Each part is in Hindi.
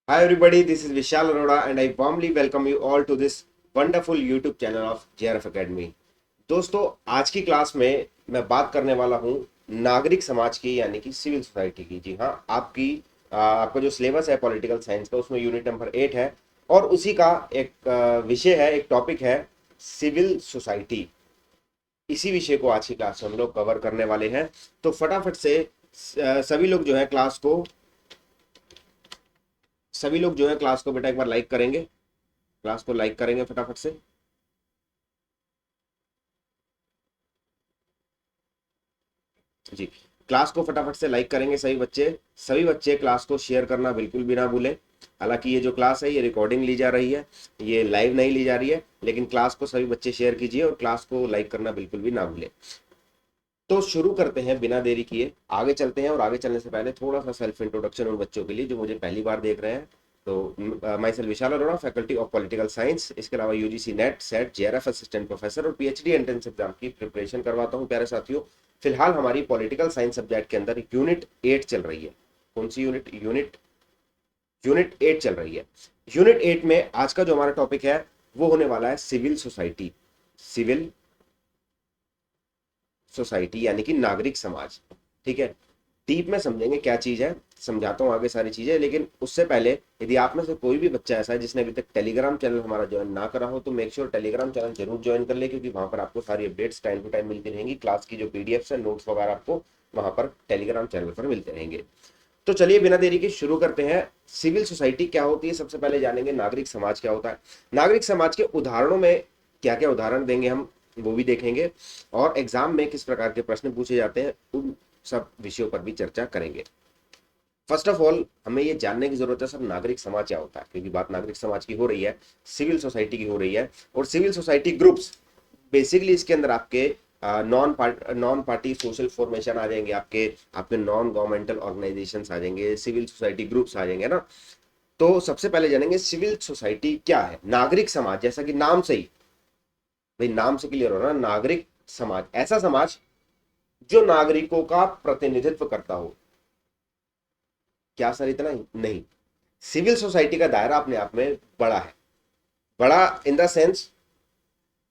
Hi everybody, this is Vishal Arora and I warmly welcome you all to this wonderful YouTube channel of JRF Academy। दोस्तों, आज की क्लास में मैं बात करने वाला हूँ नागरिक समाज की यानी कि सिविल सोसाइटी की। जी हाँ, आपका जो सिलेबस है पॉलिटिकल साइंस का उसमें यूनिट नंबर 8 है और उसी का एक विषय है, एक टॉपिक है सिविल सोसाइटी। इसी विषय को आज की क्लास में हम लोग कवर करने वाले हैं। तो फटाफट से सभी लोग जो है क्लास को बेटा एक बार लाइक करेंगे। क्लास को लाइक करेंगे फटाफट से। जी, क्लास को फटाफट से लाइक करेंगे सभी बच्चे क्लास को शेयर करना बिल्कुल भी ना भूलें। हालांकि ये जो क्लास है ये रिकॉर्डिंग ली जा रही है, ये लाइव नहीं ली जा रही है, लेकिन क्लास को सभी बच्चे शेयर कीजिए और क्लास को लाइक करना बिल्कुल भी ना भूलें। तो शुरू करते हैं बिना देरी किए, आगे चलते हैं। और आगे चलने से पहले थोड़ा सा सेल्फ इंट्रोडक्शन उन बच्चों के लिए जो मुझे पहली बार देख रहे हैं। तो my self Vishal Arora, faculty of political science. इसके अलावा UGC net set JRF assistant professor और पीएचडी एंट्रेंस एग्जाम की प्रिपरेशन करवाता हूँ प्यारे साथियों। फिलहाल हमारी पॉलिटिकल साइंस सब्जेक्ट के अंदर यूनिट 8 चल रही है। कौन सी यूनिट 8 चल रही है। यूनिट 8 में आज का जो हमारा टॉपिक है वो होने वाला है सिविल सोसाइटी। सिविल सोसाइटी यानी कि नागरिक समाज। ठीक है, डीप में समझेंगे क्या चीज है, समझाता हूँ आगे सारी चीजें। लेकिन उससे पहले यदि आप में से कोई भी बच्चा ऐसा है जिसने अभी तक टेलीग्राम चैनल हमारा ज्वाइन ना करा हो तो मेक श्योर टेलीग्राम चैनल जरूर ज्वाइन कर ले, क्योंकि वहां पर आपको सारी अपडेट्स टाइम टू टाइम मिलती रहेंगी। क्लास की जो पीडीएफ है, नोट्स वगैरह आपको वहां पर टेलीग्राम चैनल पर मिलते रहेंगे। तो चलिए बिना देरी के शुरू करते हैं। सिविल सोसाइटी क्या होती है सबसे पहले जानेंगे। नागरिक समाज क्या होता है, नागरिक समाज के उदाहरणों में क्या क्या उदाहरण देंगे हम वो भी देखेंगे, और एग्जाम में किस प्रकार के प्रश्न पूछे जाते हैं उन सब विषयों पर भी चर्चा करेंगे। फर्स्ट ऑफ ऑल हमें ये जानने की जरूरत है सर, नागरिक समाज क्या होता है, क्योंकि बात नागरिक समाज की हो रही है, सिविल सोसाइटी की हो रही है। और सिविल सोसाइटी ग्रुप्स बेसिकली इसके अंदर आपके नॉन पार्टी सोशल फॉर्मेशन आ जाएंगे, आपके आपके नॉन गवर्नमेंटल ऑर्गेनाइजेशंस आ जाएंगे, सिविल सोसाइटी ग्रुप्स आ जाएंगे ना। तो सबसे पहले जानेंगे सिविल सोसाइटी क्या है। नागरिक समाज, जैसा कि नाम से ही, भाई नाम से क्लियर हो रहा है, नागरिक समाज ऐसा समाज जो नागरिकों का प्रतिनिधित्व करता हो। क्या सर इतना ही नहीं, सिविल सोसाइटी का दायरा अपने आप में बड़ा है। बड़ा इन द सेंस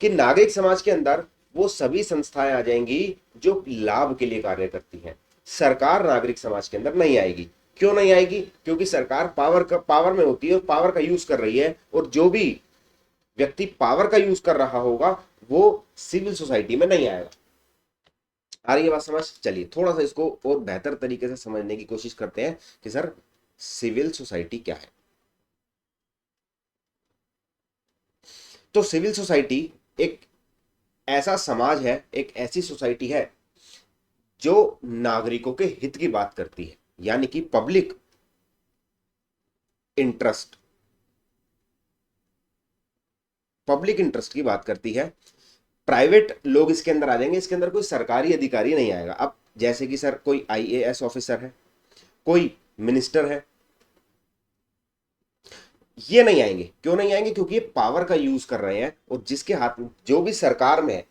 कि नागरिक समाज के अंदर वो सभी संस्थाएं आ जाएंगी जो लाभ के लिए कार्य करती हैं। सरकार नागरिक समाज के अंदर नहीं आएगी। क्यों नहीं आएगी? क्योंकि सरकार पावर में होती है और पावर का यूज कर रही है, और जो भी व्यक्ति पावर का यूज कर रहा होगा वो सिविल सोसाइटी में नहीं आएगा। आ रही है बात समझ? चलिए थोड़ा सा इसको और बेहतर तरीके से समझने की कोशिश करते हैं कि सर सिविल सोसाइटी क्या है। तो सिविल सोसाइटी एक ऐसा समाज है, एक ऐसी सोसाइटी है जो नागरिकों के हित की बात करती है, यानी कि पब्लिक इंटरेस्ट, पब्लिक इंटरेस्ट की बात करती है। प्राइवेट लोग इसके अंदर आ जाएंगे, इसके अंदर कोई सरकारी अधिकारी नहीं आएगा। अब जैसे कि सर कोई आईएएस ऑफिसर है, कोई मिनिस्टर है, ये नहीं आएंगे। क्यों नहीं आएंगे? क्योंकि ये पावर का यूज कर रहे हैं, और जिसके हाथ में जो भी सरकार में है,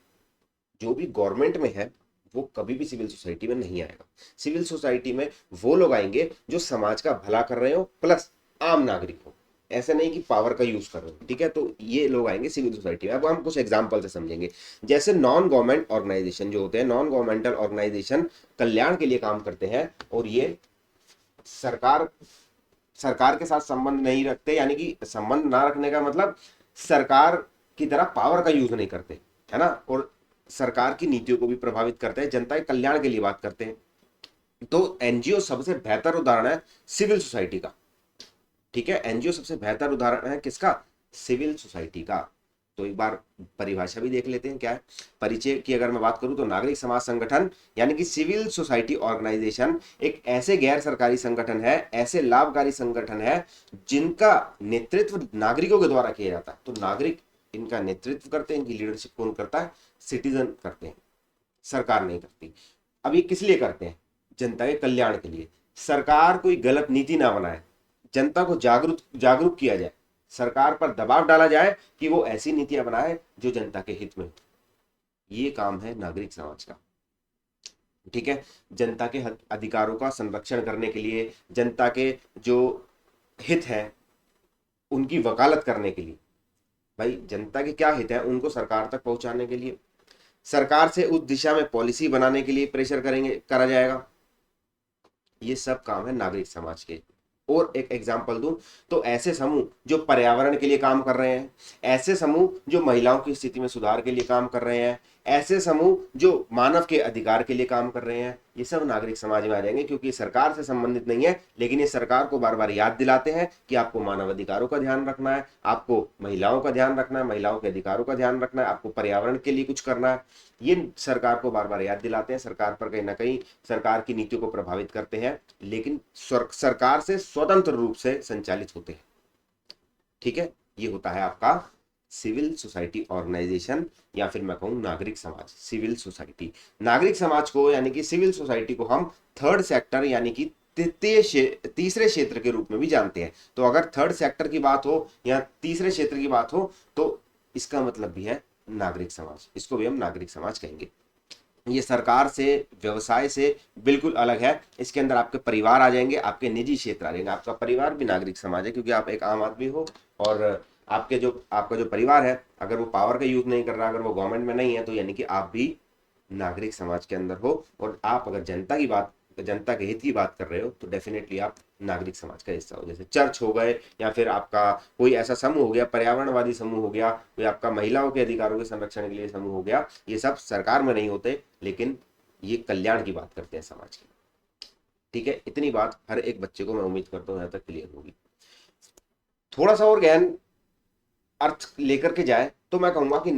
जो भी गवर्नमेंट में है, वो कभी भी सिविल सोसाइटी में नहीं आएगा। सिविल सोसाइटी में वो लोग आएंगे जो समाज का भला कर रहे हो, प्लस आम नागरिक हो। ऐसे नहीं कि पावर का यूज कर रहे हो। ठीक है, तो ये लोग आएंगे सिविल सोसाइटी में। अब हम कुछ एग्जांपल से समझेंगे। जैसे नॉन गवर्नमेंट ऑर्गेनाइजेशन जो होते हैं, नॉन गवर्नमेंटल ऑर्गेनाइजेशन कल्याण के लिए काम करते हैं, और ये सरकार सरकार के साथ संबंध नहीं रखते, यानी कि संबंध ना रखने का मतलब सरकार की तरह पावर का यूज नहीं करते, है ना। और सरकार की नीतियों को भी प्रभावित करते हैं, जनता के कल्याण के लिए बात करते हैं। तो एनजीओ सबसे बेहतर उदाहरण है सिविल सोसाइटी का। ठीक है, एनजीओ सबसे बेहतर उदाहरण है किसका? सिविल सोसाइटी का। तो एक बार परिभाषा भी देख लेते हैं क्या है। परिचय की अगर मैं बात करूं तो नागरिक समाज संगठन यानी कि सिविल सोसाइटी ऑर्गेनाइजेशन एक ऐसे गैर सरकारी संगठन है, ऐसे लाभकारी संगठन है जिनका नेतृत्व नागरिकों के द्वारा किया जाता है। तो नागरिक इनका नेतृत्व करते हैं, इनकी लीडरशिप कौन करता है? सिटीजन करते हैं, सरकार नहीं करती। अब ये किस लिए करते हैं? जनता के कल्याण के लिए। सरकार कोई गलत नीति ना बनाए, जनता को जागरूक जागरूक किया जाए, सरकार पर दबाव डाला जाए कि वो ऐसी नीतियां बनाए जो जनता के हित में हो। ये काम है नागरिक समाज का। ठीक है, जनता के अधिकारों का संरक्षण करने के लिए, जनता के जो हित हैं उनकी वकालत करने के लिए। भाई जनता के क्या हित है उनको सरकार तक पहुंचाने के लिए, सरकार से उस दिशा में पॉलिसी बनाने के लिए प्रेशर करा जाएगा। ये सब काम है नागरिक समाज के। और एक एग्जांपल दूं तो ऐसे समूह जो पर्यावरण के लिए काम कर रहे हैं, ऐसे समूह जो महिलाओं की स्थिति में सुधार के लिए काम कर रहे हैं, ऐसे समूह जो मानव के अधिकार के लिए काम कर रहे हैं, ये सब नागरिक समाज में आ जाएंगे, क्योंकि ये सरकार से संबंधित नहीं है, लेकिन ये सरकार को बार बार याद दिलाते हैं कि आपको मानव अधिकारों का ध्यान रखना है, आपको महिलाओं का ध्यान रखना है, महिलाओं के अधिकारों का ध्यान रखना है, आपको पर्यावरण के लिए कुछ करना है। ये सरकार को बार बार याद दिलाते हैं, सरकार पर कहीं ना कहीं सरकार की नीतियों को प्रभावित करते हैं, लेकिन सरकार से स्वतंत्र रूप से संचालित होते हैं। ठीक है, ये होता है आपका सिविल सोसाइटी ऑर्गेनाइजेशन, या फिर मैं कहूं नागरिक समाज, सिविल सोसाइटी। नागरिक समाज को यानी कि सिविल सोसाइटी को हम थर्ड सेक्टर यानी कि तीसरे क्षेत्र के रूप में भी जानते हैं। तो अगर थर्ड सेक्टर की बात हो या तीसरे क्षेत्र की बात हो तो इसका मतलब भी है नागरिक समाज, इसको भी हम नागरिक समाज कहेंगे। ये सरकार से, व्यवसाय से बिल्कुल अलग है। इसके अंदर आपके परिवार आ जाएंगे, आपके निजी क्षेत्र आ जाएंगे। आपका परिवार भी नागरिक समाज है, क्योंकि आप एक आम आदमी हो और आपका जो परिवार है, अगर वो पावर का यूज नहीं कर रहा, अगर वो गवर्नमेंट में नहीं है, तो यानी कि आप भी नागरिक समाज के अंदर हो। और आप अगर जनता के हित की बात कर रहे हो तो डेफिनेटली आप नागरिक समाज का हिस्सा हो। जैसे चर्च हो गए, या फिर आपका कोई ऐसा समूह हो गया, पर्यावरणवादी समूह हो गया, कोई आपका महिलाओं के अधिकारों के संरक्षण के लिए समूह हो गया। ये सब सरकार में नहीं होते, लेकिन ये कल्याण की बात करते हैं समाज की। ठीक है, इतनी बात हर एक बच्चे को मैं उम्मीद करता हूँ यहाँ तक क्लियर होगी। थोड़ा सा और गहन अर्थ लेकर के जाए तो मैं कहूंगा कि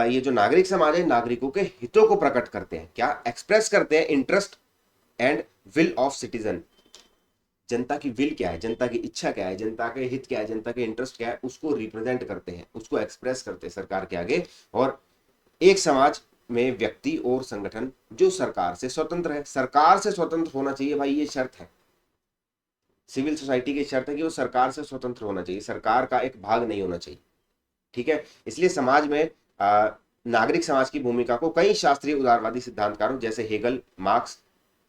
ये जो नागरिक समाज है, नागरिकों के हितों को प्रकट करते हैं, क्या एक्सप्रेस करते हैं, interest and will of citizen. जनता की विल क्या है, जनता की इच्छा क्या है, जनता के हित क्या है, जनता के इंटरेस्ट क्या है, उसको रिप्रेजेंट करते हैं, उसको एक्सप्रेस करते हैं सरकार के आगे। और एक समाज में व्यक्ति और संगठन जो सरकार से स्वतंत्र है, सरकार से स्वतंत्र होना चाहिए भाई, ये शर्त है। सिविल सोसाइटी की शर्त है कि वो सरकार से स्वतंत्र होना चाहिए, सरकार का एक भाग नहीं होना चाहिए। ठीक है, इसलिए समाज में नागरिक समाज की भूमिका को कई शास्त्रीय उदारवादी सिद्धांतकारों जैसे हेगल, मार्क्स,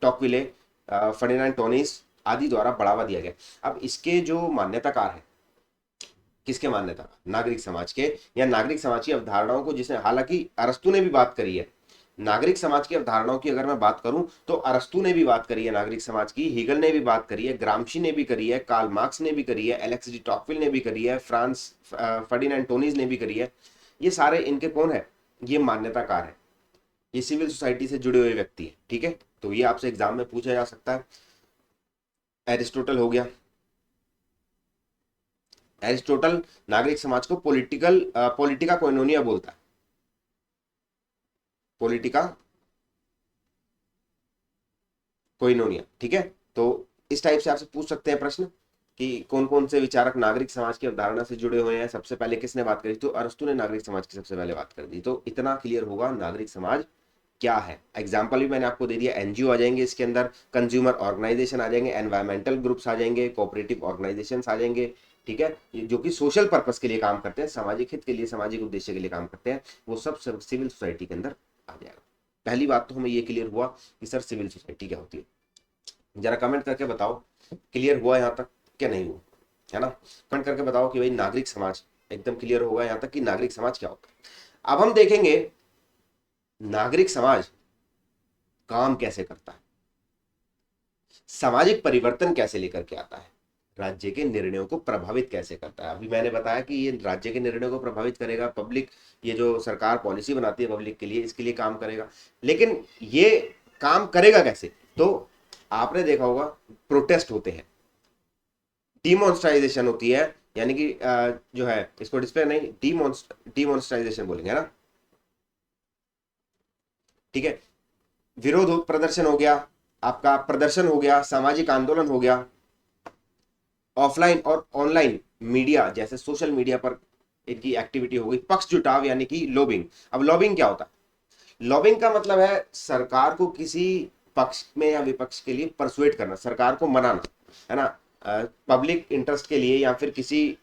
टॉकविले, फर्डिनांड टोनिस आदि द्वारा बढ़ावा दिया गया। अब इसके जो मान्यताकार है, किसके मान्यताकार, नागरिक समाज के, या नागरिक समाज की अवधारणाओं को, जिसने हालांकि अरस्तु ने भी बात करी है नागरिक समाज की अवधारणाओं की। अगर मैं बात करूं तो अरस्तु ने भी बात करी है नागरिक समाज की, हीगल ने भी बात करी है, ग्रामशी ने भी करी है, कार्ल मार्क्स ने भी करी है, एलेक्स डी टॉकविल ने भी करी है, फ्रांस फर्डिनांड टोनीज ने भी करी है। ये सारे इनके कौन है, ये मान्यताकार है, ये सिविल सोसाइटी से जुड़े हुए व्यक्ति है। ठीक है, तो ये आपसे एग्जाम में पूछा जा सकता है। एरिस्टोटल हो गया, एरिस्टोटल नागरिक समाज को पॉलिटिका कोइनोनिया बोलता है, पॉलिटिका कोइनोनिया। ठीक है, तो इस टाइप से आपसे पूछ सकते हैं प्रश्न कि कौन कौन से विचारक नागरिक समाज की अवधारणा से जुड़े हुए हैं। सबसे पहले किसने बात करी, तो अरस्तु ने नागरिक समाज की सबसे पहले बात कर दी। तो इतना क्लियर होगा नागरिक समाज क्या है। एग्जाम्पल भी मैंने आपको दे दिया, एनजीओ आ जाएंगे इसके अंदर, कंज्यूमर ऑर्गेनाइजेशन आ जाएंगे, एनवायरमेंटल ग्रुप्स आ जाएंगे, कोऑपरेटिव ऑर्गेनाइजेशन आ जाएंगे। ठीक है, जो कि सोशल पर्पस के लिए काम करते हैं, सामाजिक हित के लिए, सामाजिक उद्देश्य के लिए काम करते हैं, वो सब सिविल सोसाइटी के अंदर आ जाएगा। पहली बात तो हमें ये क्लियर हुआ कि सर सिविल सोसाइटी क्या होती है। जरा कमेंट करके बताओ क्लियर हुआ यहाँ तक क्या नहीं हुआ, है ना। कमेंट करके बताओ कि भाई नागरिक समाज एकदम क्लियर होगा यहाँ तक कि नागरिक समाज क्या होता है। अब हम देखेंगे नागरिक समाज काम कैसे करता है, सामाजिक परिवर्तन कैसे लेकर के आता है, राज्य के निर्णयों को प्रभावित कैसे करता है। अभी मैंने बताया कि ये राज्य के निर्णयों को प्रभावित करेगा, पब्लिक, ये जो सरकार पॉलिसी बनाती है पब्लिक के लिए, इसके लिए काम करेगा। लेकिन ये काम करेगा कैसे, तो आपने देखा होगा प्रोटेस्ट होते हैं, डिमॉन्स्ट्राइजेशन होती है, यानी कि जो है इसको डिस्प्ले नहीं, डिमॉन्स्ट्राइजेशन बोलेंगे ना। ठीक है, विरोध प्रदर्शन हो गया, आपका प्रदर्शन हो गया, सामाजिक आंदोलन हो गया, ऑफलाइन और ऑनलाइन मीडिया जैसे सोशल मीडिया पर इनकी एक्टिविटी हो गई, पक्ष जुटाव यानी कि लॉबिंग। अब लॉबिंग क्या होता है, लॉबिंग का मतलब है सरकार को किसी पक्ष में या विपक्ष के लिए परसुएट करना, सरकार को मनाना, है ना, पब्लिक इंटरेस्ट के लिए या फिर किसी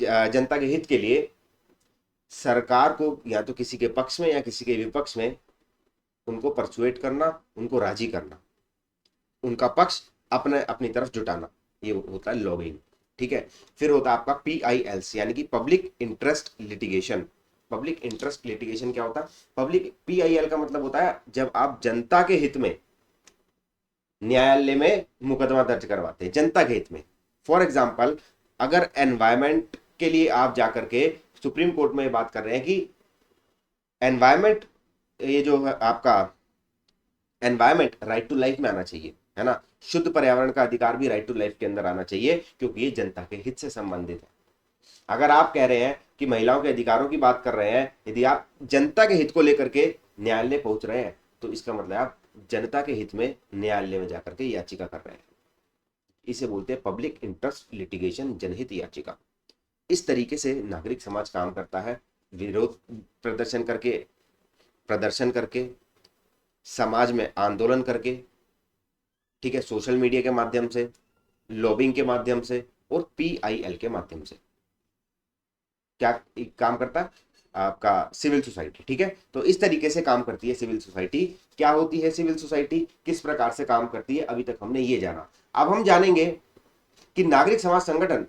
जनता के हित के लिए सरकार को या तो किसी के पक्ष में या किसी के विपक्ष में उनको परसुएट करना, उनको राजी करना, उनका पक्ष अपने अपनी तरफ जुटाना। ये होता है लॉबिंग। ठीक है, फिर होता है आपका PILs यानी कि public interest litigation. Public interest litigation क्या होता है? पब्लिक PIL का मतलब होता है जब आप जनता के हित में न्यायालय में मुकदमा दर्ज करवाते हैं, जनता के हित में। फॉर एग्जाम्पल, अगर एनवायरमेंट के लिए आप जाकर के सुप्रीम कोर्ट में बात कर रहे हैं कि एनवायरमेंट, ये जो है आपका एनवायरमेंट राइट टू लाइफ में आना चाहिए, है ना, शुद्ध पर्यावरण का अधिकार भी राइट टू लाइफ के अंदर आना चाहिए, क्योंकि ये जनता के हित से संबंधित है। अगर आप कह रहे हैं कि महिलाओं के अधिकारों की बात कर रहे हैं, यदि आप जनता के हित को लेकर के न्यायालय पहुंच रहे हैं, तो इसका मतलब आप जनता के हित में न्यायालय में जाकर के याचिका कर रहे हैं। इसे बोलते हैं पब्लिक इंटरेस्ट लिटिगेशन, जनहित याचिका। इस तरीके से नागरिक समाज काम करता है, विरोध प्रदर्शन करके, समाज में आंदोलन करके, ठीक है, सोशल मीडिया के माध्यम से, लॉबिंग के माध्यम से और PIL के माध्यम से। क्या काम करता है आपका सिविल सोसाइटी। ठीक है, तो इस तरीके से काम करती है सिविल सोसाइटी। क्या होती है सिविल सोसाइटी, किस प्रकार से काम करती है, अभी तक हमने ये जाना। अब हम जानेंगे कि नागरिक समाज संगठन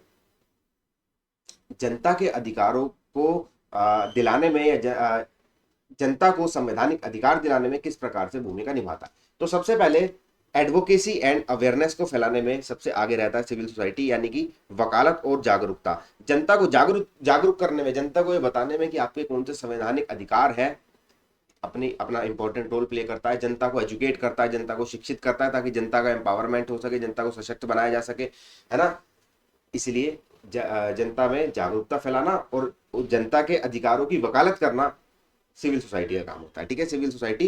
जनता के अधिकारों को दिलाने में या जनता को संवैधानिक अधिकार दिलाने में किस प्रकार से भूमिका निभाता है। तो सबसे पहले एडवोकेसी एंड अवेयरनेस को फैलाने में सबसे आगे रहता है सिविल सोसाइटी, यानी कि वकालत और जागरूकता। जनता को जागरूक करने में, जनता को ये बताने में कि आपके कौन से संवैधानिक अधिकार है, अपना इंपॉर्टेंट रोल प्ले करता है। जनता को एजुकेट करता है, जनता को शिक्षित करता है, ताकि जनता का एम्पावरमेंट हो सके, जनता को सशक्त बनाया जा सके, है ना। इसलिए जनता में जागरूकता फैलाना और जनता के अधिकारों की वकालत करना सिविल सोसाइटी का काम होता है। ठीक है, सिविल सोसाइटी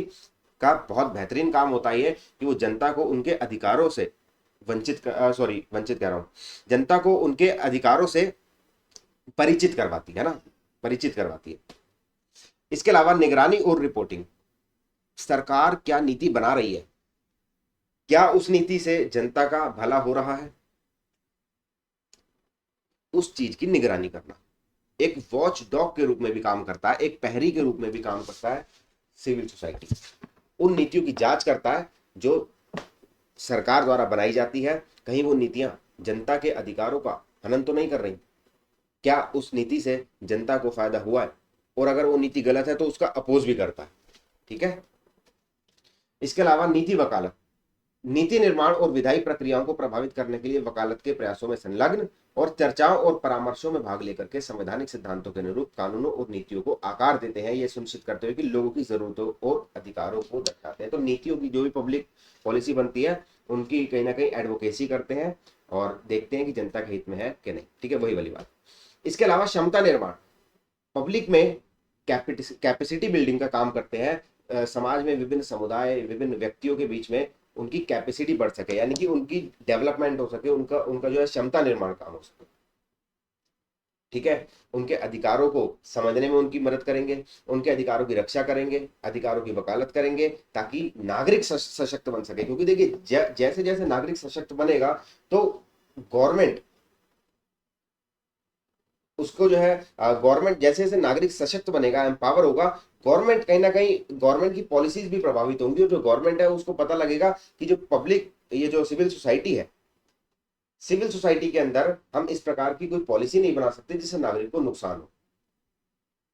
का बहुत बेहतरीन काम होता है ये कि वो जनता को उनके अधिकारों से वंचित कह रहा हूँ, जनता को उनके अधिकारों से परिचित करवाती है ना, परिचित करवाती है। इसके अलावा निगरानी और रिपोर्टिंग, सरकार क्या नीति बना रही है, क्या उस नीति से जनता का भला हो रहा है, उस चीज की निगरानी करना। एक वॉच डॉग के रूप में भी काम करता है, एक प्रहरी के रूप में भी काम करता है सिविल सोसाइटी। उन नीतियों की जांच करता है जो सरकार द्वारा बनाई जाती है, कहीं वो नीतियां जनता के अधिकारों का हनन तो नहीं कर रही, क्या उस नीति से जनता को फायदा हुआ है, और अगर वो नीति गलत है तो उसका अपोज भी करता है। ठीक है, इसके अलावा नीति वकालत, नीति निर्माण और विधायी प्रक्रियाओं को प्रभावित करने के लिए वकालत के प्रयासों में संलग्न और चर्चाओं और परामर्शों में भाग लेकर के संवैधानिक सिद्धांतों के अनुरूप कानूनों और नीतियों को आकार देते हैं, ये सुनिश्चित करते हुए कि लोगों की जरूरतों और अधिकारों को दर्शाते हैं। तो नीतियों की जो भी पब्लिक पॉलिसी बनती है उनकी कहीं ना कहीं एडवोकेसी करते हैं और देखते हैं कि जनता के हित में है कि नहीं। ठीक है, वही वाली बात। इसके अलावा क्षमता निर्माण, पब्लिक में कैपेसिटी बिल्डिंग का काम करते हैं। समाज में विभिन्न समुदाय, विभिन्न व्यक्तियों के बीच में उनकी कैपेसिटी बढ़ सके, यानी कि उनकी डेवलपमेंट हो सके, उनका उनका जो है क्षमता निर्माण काम हो सके। ठीक है, उनके अधिकारों को समझने में उनकी मदद करेंगे, उनके अधिकारों की रक्षा करेंगे, अधिकारों की वकालत करेंगे, ताकि नागरिक सशक्त बन सके। क्योंकि देखिए जैसे जैसे नागरिक सशक्त बनेगा तो गवर्नमेंट उसको जो है, गवर्नमेंट जैसे जैसे नागरिक सशक्त बनेगा, एम्पावर होगा, गवर्नमेंट कहीं ना कहीं गवर्नमेंट की पॉलिसीज भी प्रभावित होंगी, और जो गवर्नमेंट है उसको पता लगेगा कि जो पब्लिक, ये जो सिविल सोसाइटी है, सिविल सोसाइटी के अंदर हम इस प्रकार की कोई पॉलिसी नहीं बना सकते जिससे नागरिक को नुकसान हो।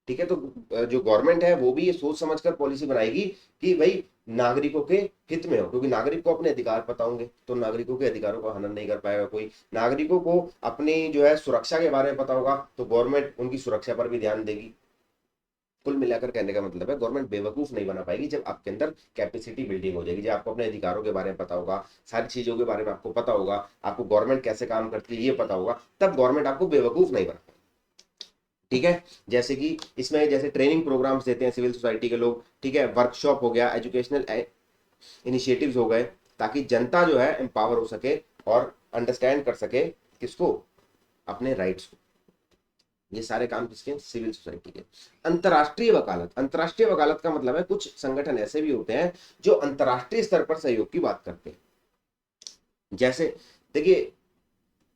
ठीक है, तो जो गवर्नमेंट है वो भी ये सोच समझकर पॉलिसी बनाएगी कि भाई नागरिकों के हित में हो, क्योंकि नागरिक को अपने अधिकार पता होंगे तो नागरिकों के अधिकारों का हनन नहीं कर पाएगा कोई। नागरिकों को अपनी जो है सुरक्षा के बारे में पता होगा तो गवर्नमेंट उनकी सुरक्षा पर भी ध्यान देगी। कुल मिलाकर कहने का मतलब है गवर्नमेंट बेवकूफ नहीं बना पाएगी जब आपके अंदर कैपेसिटी बिल्डिंग हो जाएगी, जब आपको अपने अधिकारों के बारे में पता होगा, सारी चीजों के बारे में आपको पता होगा, आपको गवर्नमेंट कैसे काम करती है ये पता होगा, तब गवर्नमेंट आपको बेवकूफ नहीं बना। ठीक है, जैसे कि इसमें जैसे ट्रेनिंग प्रोग्राम्स देते हैं सिविल सोसाइटी के लोग, ठीक है, वर्कशॉप हो गया, एजुकेशनल इनिशिएटिव्स हो गए, ताकि जनता जो है एम्पावर हो सके और अंडरस्टैंड कर सके किसको, अपने राइट्स को। ये सारे काम किसके, सिविल सोसाइटी के। अंतर्राष्ट्रीय वकालत, अंतर्राष्ट्रीय वकालत का मतलब है कुछ संगठन ऐसे भी होते हैं जो अंतर्राष्ट्रीय स्तर पर सहयोग की बात करते हैं। जैसे देखिए,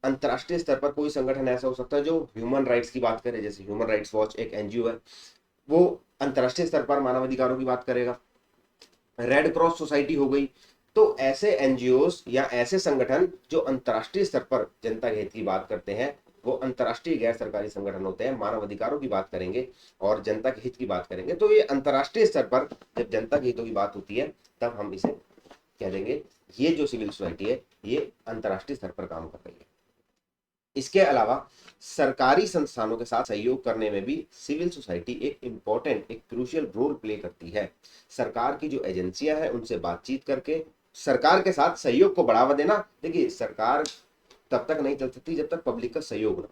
अंतर्राष्ट्रीय स्तर पर कोई संगठन ऐसा हो सकता है जो ह्यूमन राइट्स की बात करे, जैसे ह्यूमन राइट्स वॉच एक एनजीओ है, वो अंतर्राष्ट्रीय स्तर पर मानवाधिकारों की बात करेगा। रेड क्रॉस सोसाइटी हो गई, तो ऐसे एनजीओस या ऐसे संगठन जो अंतर्राष्ट्रीय स्तर पर जनता के हित की बात करते हैं, वो अंतर्राष्ट्रीय गैर सरकारी संगठन होते हैं। मानव अधिकारों की बात करेंगे और जनता के हित की बात करेंगे, तो ये अंतर्राष्ट्रीय स्तर पर जब जनता के हितों की बात होती है तब हम इसे कह देंगे ये जो सिविल सोसाइटी है ये अंतर्राष्ट्रीय स्तर पर काम कर रही है। इसके अलावा सरकारी संस्थानों के साथ सहयोग करने में भी सिविल सोसाइटी एक इंपॉर्टेंट, एक क्रूशियल रोल प्ले करती है। सरकार की जो एजेंसियां हैं उनसे बातचीत करके सरकार के साथ सहयोग को बढ़ावा देना। देखिए, सरकार तब तक नहीं चल सकती जब तक पब्लिक का सहयोग ना,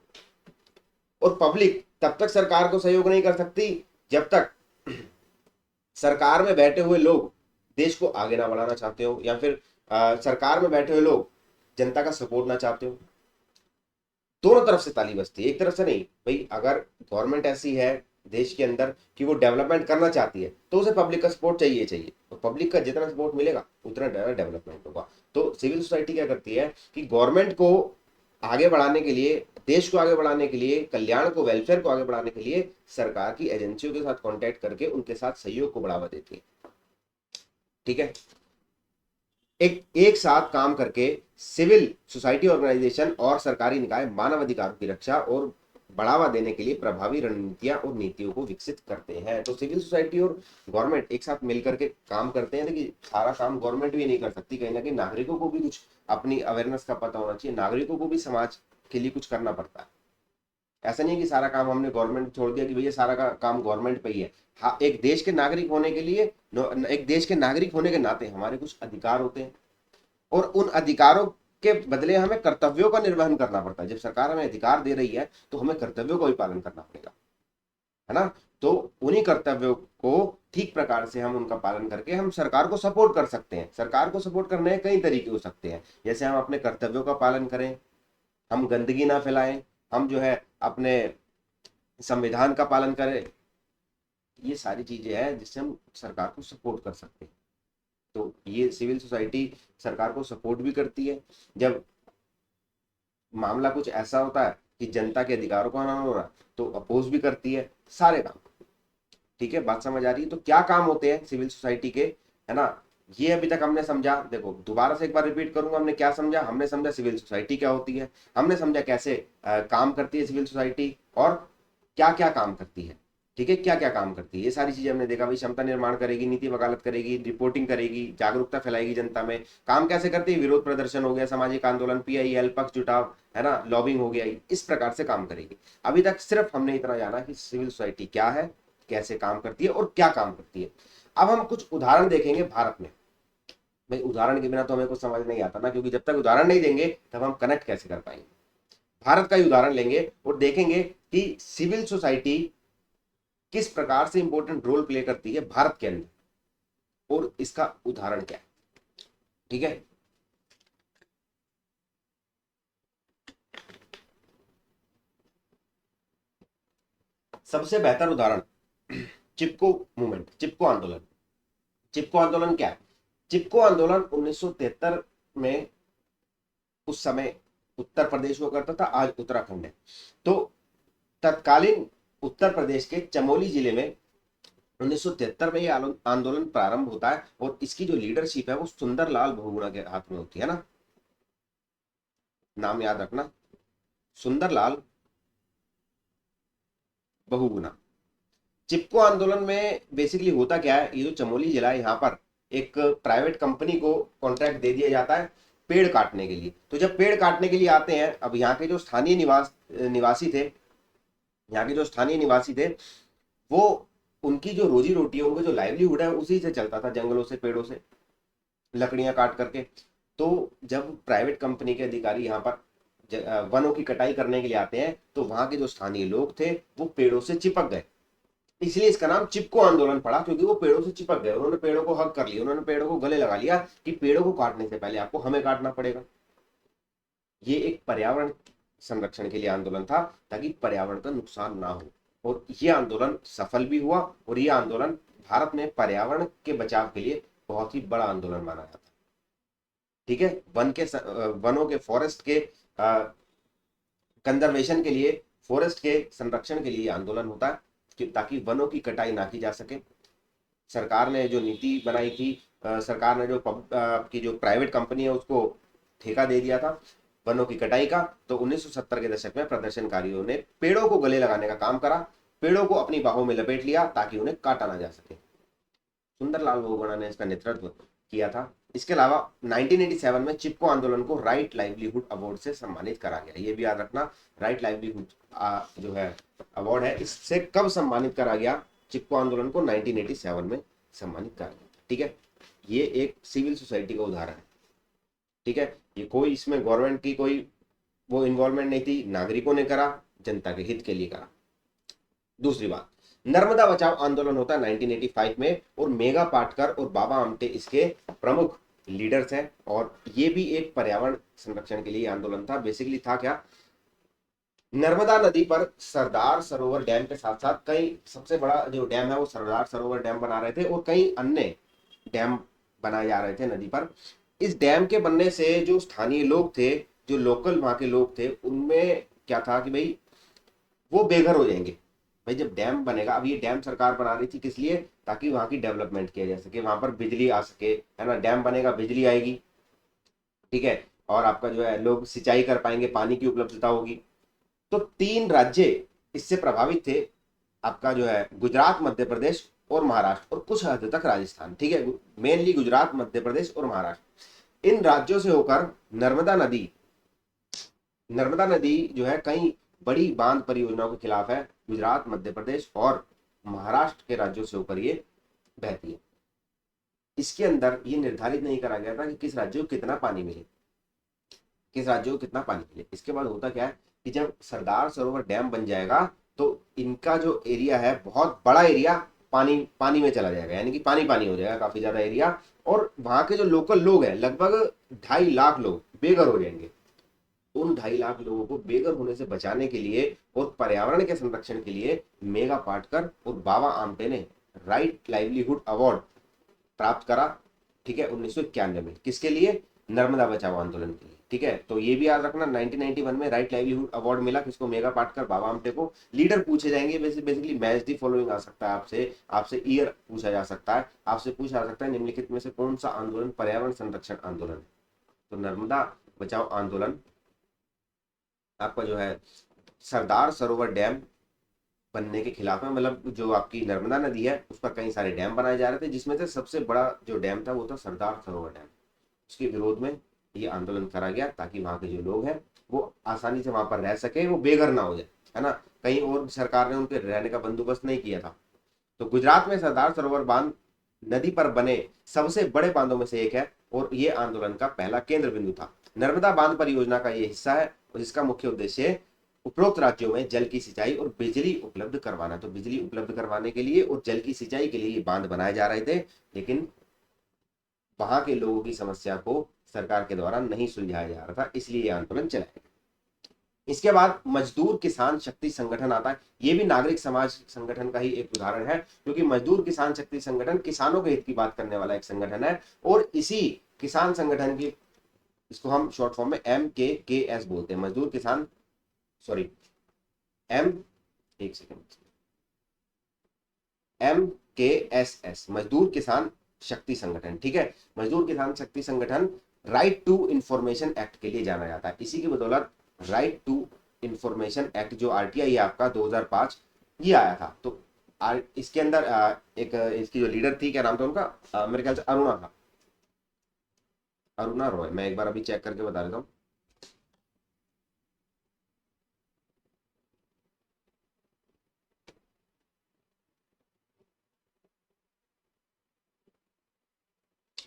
और पब्लिक तब तक सरकार को सहयोग नहीं कर सकती जब तक सरकार में बैठे हुए लोग देश को आगे ना बढ़ाना चाहते हो, या फिर सरकार में बैठे हुए लोग जनता का सपोर्ट ना चाहते हो। दोनों तरफ से ताली बजती है, एक तरफ से नहीं। भाई अगर गवर्नमेंट ऐसी है देश के अंदर कि वो डेवलपमेंट करना चाहती है तो उसे पब्लिक का सपोर्ट चाहिए चाहिए, तो पब्लिक का जितना सपोर्ट मिलेगा उतना डेवलपमेंट होगा। तो सिविल सोसाइटी क्या करती है कि गवर्नमेंट को आगे बढ़ाने के लिए, देश को आगे बढ़ाने के लिए, कल्याण को, वेलफेयर को आगे बढ़ाने के लिए सरकार की एजेंसियों के साथ कांटेक्ट करके उनके साथ सहयोग को बढ़ावा देती है। ठीक है, एक एक साथ काम करके सिविल सोसाइटी ऑर्गेनाइजेशन और सरकारी निकाय मानव अधिकारों की रक्षा और बढ़ावा देने के लिए प्रभावी रणनीतियां और नीतियों को विकसित करते हैं। तो सिविल सोसाइटी और गवर्नमेंट एक साथ मिलकर के काम करते हैं। देखिए, सारा काम गवर्नमेंट भी नहीं कर सकती, कहीं ना कहीं नागरिकों को भी कुछ अपनी अवेयरनेस का पता होना चाहिए, नागरिकों को भी समाज के लिए कुछ करना पड़ता है। ऐसा नहीं है कि सारा काम हमने गवर्नमेंट छोड़ दिया कि भैया सारा का काम गवर्नमेंट पे ही है। हाँ, एक देश के नागरिक होने के लिए, एक देश के नागरिक होने के नाते हमारे कुछ अधिकार होते हैं, और उन अधिकारों के बदले हमें कर्तव्यों का निर्वहन करना पड़ता है। जब सरकार हमें अधिकार दे रही है तो हमें कर्तव्यों का भी पालन करना पड़ेगा, है ना। तो उन्हीं कर्तव्यों को ठीक प्रकार से हम उनका पालन करके हम सरकार को सपोर्ट कर सकते हैं। सरकार को सपोर्ट करने के कई तरीके हो सकते हैं, जैसे हम अपने कर्तव्यों का पालन करें, हम गंदगी ना फैलाएं, हम जो है अपने संविधान का पालन करें। ये सारी चीजें हैं जिससे हम सरकार को सपोर्ट कर सकते हैं। तो ये सिविल सोसाइटी सरकार को सपोर्ट भी करती है जब मामला कुछ ऐसा होता है कि जनता के अधिकारों को हनन हो रहा, तो अपोज भी करती है सारे काम। ठीक है, बात समझ आ रही है। तो क्या काम होते हैं सिविल सोसाइटी के, है ना, ये अभी तक हमने समझा। देखो, दोबारा से एक बार रिपीट करूंगा, हमने क्या समझा? हमने समझा सिविल सोसाइटी क्या होती है, हमने समझा कैसे काम करती है सिविल सोसाइटी, और क्या क्या काम करती है। ठीक है, क्या क्या काम करती है ये सारी चीजें हमने देखा। भाई क्षमता निर्माण करेगी, नीति वकालत करेगी, रिपोर्टिंग करेगी, जागरूकता फैलाएगी जनता में। काम कैसे करती है? विरोध प्रदर्शन हो गया, सामाजिक आंदोलन, पीआईएल, पक्ष जुटाव, है ना, लॉबिंग हो गया, इस प्रकार से काम करेगी। अभी तक सिर्फ हमने इतना जाना कि सिविल सोसाइटी क्या है, कैसे काम करती है और क्या काम करती है। अब हम कुछ उदाहरण देखेंगे भारत में। भाई उदाहरण के बिना तो हमें कुछ समझ नहीं आता ना, क्योंकि जब तक उदाहरण नहीं देंगे तब हम कनेक्ट कैसे कर पाएंगे। भारत का ही उदाहरण लेंगे और देखेंगे कि सिविल सोसाइटी किस प्रकार से इंपॉर्टेंट रोल प्ले करती है भारत के अंदर, और इसका उदाहरण क्या है। ठीक है, सबसे बेहतर उदाहरण चिपको मूवमेंट, चिपको आंदोलन। चिपको आंदोलन क्या है? चिपको आंदोलन 1973 में, उस समय उत्तर प्रदेश हुआ करता था, आज उत्तराखंड है। तो तत्कालीन उत्तर प्रदेश के चमोली जिले में 1973 में ये आंदोलन प्रारंभ होता है, और इसकी जो लीडरशिप है वो सुंदरलाल बहुगुणा के हाथ में होती है ना, नाम याद रखना, सुंदरलाल बहुगुणा। चिपको आंदोलन में बेसिकली होता क्या है, ये जो चमोली जिला है यहाँ पर एक प्राइवेट कंपनी को कॉन्ट्रैक्ट दे दिया जाता है पेड़ काटने के लिए। तो जब पेड़ काटने के लिए आते हैं, अब यहाँ के जो स्थानीय निवासी थे, यहाँ के जो स्थानीय निवासी थे, वो, उनकी जो रोजी रोटी है, उनका जो लाइवलीहुड है उसी से चलता था, जंगलों से, पेड़ों से लकड़ियां काट करके। तो जब प्राइवेट कंपनी के अधिकारी यहाँ पर वनों की कटाई करने के लिए आते हैं, तो वहां के जो स्थानीय लोग थे वो पेड़ों से चिपक गए। इसलिए इसका नाम चिपको आंदोलन पड़ा, क्योंकि वो पेड़ों से चिपक गए, उन्होंने पेड़ों को हक कर लिया, उन्होंने पेड़ों को गले लगा लिया कि पेड़ों को काटने से पहले आपको हमें काटना पड़ेगा। ये एक पर्यावरण संरक्षण के लिए आंदोलन था, ताकि पर्यावरण का नुकसान ना हो। और ये आंदोलन सफल भी हुआ, और ये आंदोलन भारत में पर्यावरण के बचाव के लिए बहुत ही बड़ा आंदोलन माना जाता है। ठीक है, वनों के, फॉरेस्ट के कंजर्वेशन के लिए, फॉरेस्ट के संरक्षण के लिए आंदोलन होता है, ताकि वनों की कटाई ना की जा सके। सरकार ने जो नीति बनाई थी सरकार ने जो आपकी जो प्राइवेट कंपनी है उसको ठेका दे दिया था वनों की कटाई का। तो 1970 के दशक में प्रदर्शनकारियों ने पेड़ों को गले लगाने का काम करा, पेड़ों को अपनी बाहों में लपेट लिया ताकि उन्हें काटा ना जा सके। सुंदरलाल बहुगुणा ने इसका नेतृत्व किया था। इसके अलावा 1987 में चिपको आंदोलन को राइट लाइवलीहुड अवार्ड से सम्मानित करा गया। ये भी याद रखना, राइट लाइवलीहुड जो है अवार्ड है, इससे कब सम्मानित करा गया? चिपको आंदोलन को 1987 में सम्मानित करा गया। ठीक है, ये एक सिविल सोसाइटी का उदाहरण है। ठीक है, ये कोई इसमें गवर्नमेंट की कोई वो इन्वॉल्वमेंट नहीं थी, नागरिकों ने करा, जनता के हित के लिए करा। दूसरी बात, नर्मदा बचाओ आंदोलन होता है 1985 में, और मेघा पाटकर और बाबा आमटे इसके प्रमुख लीडर्स हैं। और ये भी एक पर्यावरण संरक्षण के लिए आंदोलन था। बेसिकली था क्या, नर्मदा नदी पर सरदार सरोवर डैम के साथ साथ कई, सबसे बड़ा जो डैम है वो सरदार सरोवर डैम बना रहे थे, और कई अन्य डैम बनाए जा रहे थे नदी पर। इस डैम के बनने से जो स्थानीय लोग थे, जो लोकल वहां के लोग थे, उनमें क्या था कि भाई वो बेघर हो जाएंगे। भाई जब डैम बनेगा, अब ये डैम सरकार बना रही थी किस लिए? ताकि वहां की डेवलपमेंट किया जा सके, वहां पर बिजली आ सके, है ना। डैम बनेगा, बिजली आएगी, ठीक है, और आपका जो है लोग सिंचाई कर पाएंगे, पानी की उपलब्धता होगी। तो 3 राज्य इससे प्रभावित थे, आपका जो है गुजरात, मध्य प्रदेश और महाराष्ट्र, और कुछ हद तक राजस्थान। ठीक है, मेनली गुजरात, मध्य प्रदेश और महाराष्ट्र। इन राज्यों से होकर नर्मदा नदी जो है कई बड़ी बांध परियोजनाओं के खिलाफ है। गुजरात, मध्य प्रदेश और महाराष्ट्र के राज्यों से होकर ये बहती है। इसके अंदर ये निर्धारित नहीं करा गया था कि किस राज्य को कितना पानी मिले, किस राज्य को कितना पानी मिले। इसके बाद होता क्या है कि जब सरदार सरोवर डैम बन जाएगा तो इनका जो एरिया है, बहुत बड़ा एरिया पानी पानी में चला जाएगा, यानी कि पानी पानी हो जाएगा, काफी ज्यादा एरिया। और वहां के जो लोकल लोग हैं, लगभग 2.5 लाख लोग बेघर हो जाएंगे। उन 2.5 लाख लोगों को बेघर होने से बचाने के लिए और पर्यावरण के संरक्षण के लिए मेघा पाटकर और बाबा आमटे ने राइट लाइवलीहुड अवार्ड प्राप्त करा। ठीक है, 1991 में। किसके लिए? नर्मदा बचाओ आंदोलन के लिए। ठीक है, तो ये भी याद रखना, 1991 में राइट लाइवलीहुड अवार्ड मिला किसको? मेघा पाटकर, बाबा आमटे को। लीडर पूछे जाएंगे, बेसिकली मैच दी फॉलोइंग आ सकता है आपसे, आपसे ईयर पूछा जा सकता है, आपसे पूछा जा सकता है निम्नलिखित में से कौन सा आंदोलन पर्यावरण संरक्षण आंदोलन है? तो नर्मदा बचाओ आंदोलन आपका जो है सरदार सरोवर डैम बनने के खिलाफ है। मतलब जो आपकी नर्मदा नदी है उस पर कई सारे डैम बनाए जा रहे थे, जिसमें से सबसे बड़ा जो डैम था वो था सरदार सरोवर डैम। उसके विरोध में ये आंदोलन करा गया ताकि वहां के जो लोग हैं वो आसानी से वहां पर रह सके, वो बेघर ना हो जाए, है ना। कहीं और सरकार ने उनके रहने का बंदोबस्त नहीं किया था। तो गुजरात में सरदार सरोवर बांध नदी पर बने सबसे बड़े बांधों में से एक है, और ये आंदोलन का पहला केंद्र बिंदु था। नर्मदा बांध परियोजना का ये हिस्सा है, और जिसका मुख्य उद्देश्य उपरोक्त राज्यों में जल की सिंचाई और बिजली उपलब्ध करवाना। तो बिजली उपलब्ध करवाने के लिए और जल की सिंचाई के लिए ये बांध बनाए जा रहे थे, लेकिन वहां के लोगों की समस्या को सरकार के द्वारा नहीं सुलझाया जा रहा था, इसलिए ये आंदोलन चलाया गया। इसके बाद मजदूर किसान शक्ति संगठन आता है। ये भी नागरिक समाज संगठन का ही एक उदाहरण है, क्योंकि मजदूर किसान शक्ति संगठन किसानों के हित की बात करने वाला एक संगठन है। और इसी किसान संगठन की, इसको हम शॉर्ट फॉर्म में MKKS बोलते हैं, मजदूर किसान, सॉरी एम एक सेकेंड MKSS, मजदूर किसान शक्ति संगठन। ठीक है, मजदूर किसान शक्ति संगठन राइट टू इंफॉर्मेशन एक्ट के लिए जाना जाता है। इसी की बदौलत राइट टू इंफॉर्मेशन एक्ट जो RTI है आपका 2005, ये आया था। तो इसके अंदर एक इसकी जो लीडर थी, क्या नाम था उनका? मेरे ख्याल से अरुणा था, अरुणा रॉय। मैं एक बार अभी चेक करके बता देता हूँ।